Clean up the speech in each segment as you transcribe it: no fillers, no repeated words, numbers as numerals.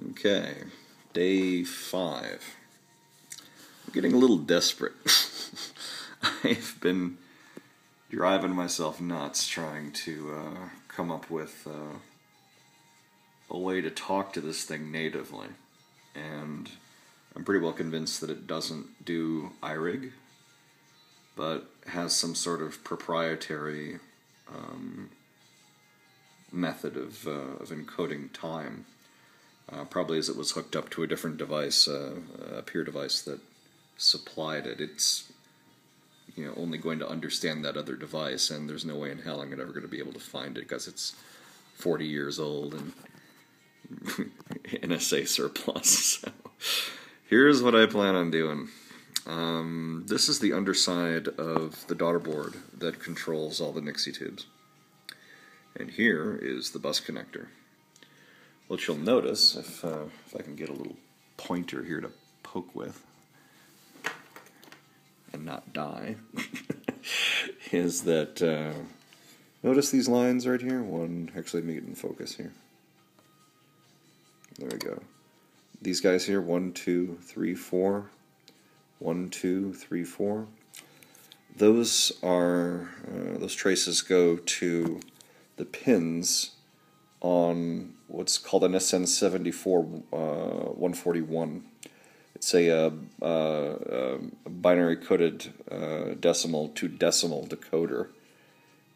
Okay, day 5. I'm getting a little desperate. I've been driving myself nuts trying to come up with a way to talk to this thing natively. And I'm pretty well convinced that it doesn't do iRig, but has some sort of proprietary method of encoding time. Probably as it was hooked up to a different device, a peer device that supplied it. It's only going to understand that other device, and there's no way in hell I'm ever going to be able to find it because it's 40 years old and NSA surplus. So here's what I plan on doing. This is the underside of the daughter board that controls all the Nixie tubes. And here is the bus connector. What you'll notice, if I can get a little pointer here to poke with and not die, is that, notice these lines right here? Actually, let me get in focus here. There we go. These guys here, 1, 2, 3, 4. 1, 2, 3, 4. Those are, those traces go to the pins on what's called an SN74-141. It's a binary coded decimal to decimal decoder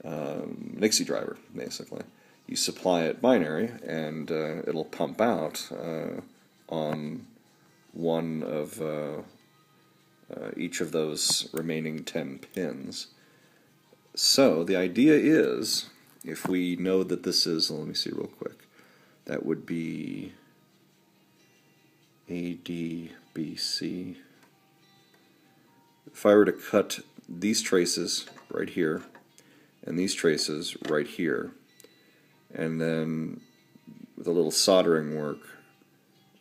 Nixie driver, basically. You supply it binary, and it'll pump out on one of each of those remaining 10 pins. So the idea is, if we know that this is, let me see real quick, that would be ADBC. If I were to cut these traces right here, and these traces right here, and then with a little soldering work,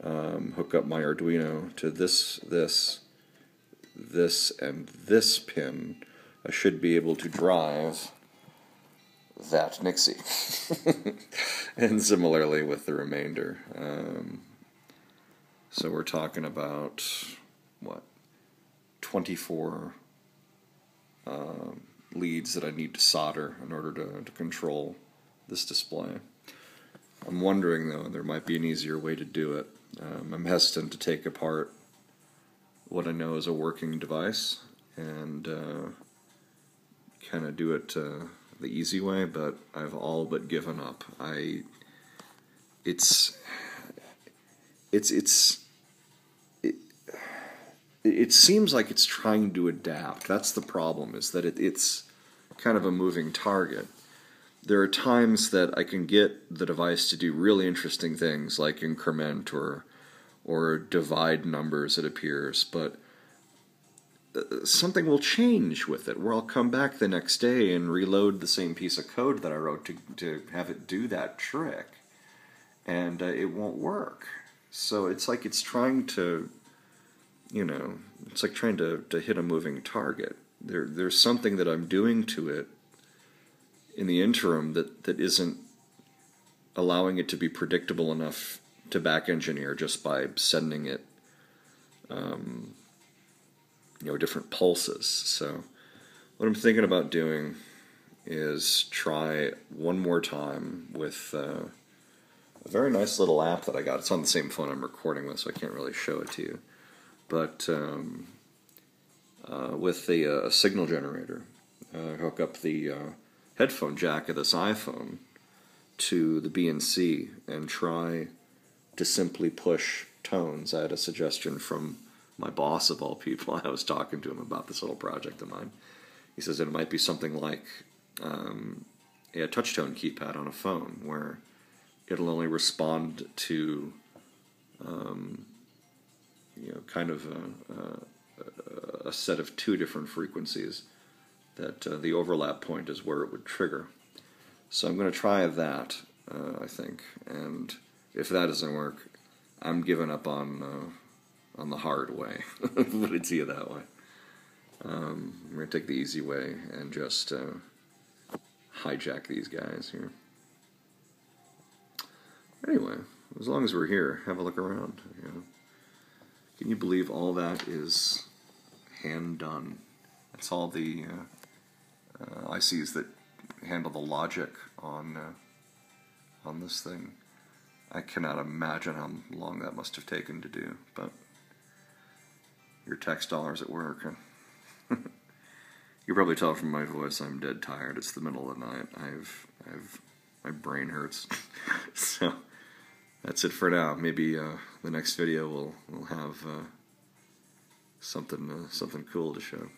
hook up my Arduino to this, and this pin, I should be able to drive that Nixie. And similarly with the remainder. So we're talking about, 24 leads that I need to solder in order to control this display. I'm wondering, though, there might be an easier way to do it. I'm hesitant to take apart what I know is a working device and kind of do it the easy way, but I've all but given up. It seems like it's trying to adapt. That's the problem, is that it's kind of a moving target. There are times that I can get the device to do really interesting things like increment or divide numbers, it appears, but something will change with it, where I'll come back the next day and reload the same piece of code that I wrote to have it do that trick, and it won't work. So it's like it's trying to, it's like trying to hit a moving target. There's something that I'm doing to it in the interim that isn't allowing it to be predictable enough to back engineer just by sending it different pulses. So what I'm thinking about doing is try one more time with a very nice little app that I got. It's on the same phone I'm recording with, so I can't really show it to you. But with a signal generator, hook up the headphone jack of this iPhone to the BNC and try to simply push tones. I had a suggestion from my boss, of all people. I was talking to him about this little project of mine. He says that it might be something like a touch-tone keypad on a phone, where it'll only respond to kind of a set of 2 different frequencies, that the overlap point is where it would trigger. So I'm going to try that, I think, and if that doesn't work, I'm giving up on the hard way. Put it to you that way. I'm going to take the easy way and just hijack these guys here. Anyway, as long as we're here, have a look around. You know. Can you believe all that is hand done? That's all the ICs that handle the logic on this thing. I cannot imagine how long that must have taken to do, but your tax dollars at work. Huh? You probably tell from my voice I'm dead tired. It's the middle of the night. My brain hurts. So that's it for now. Maybe the next video will have something cool to show.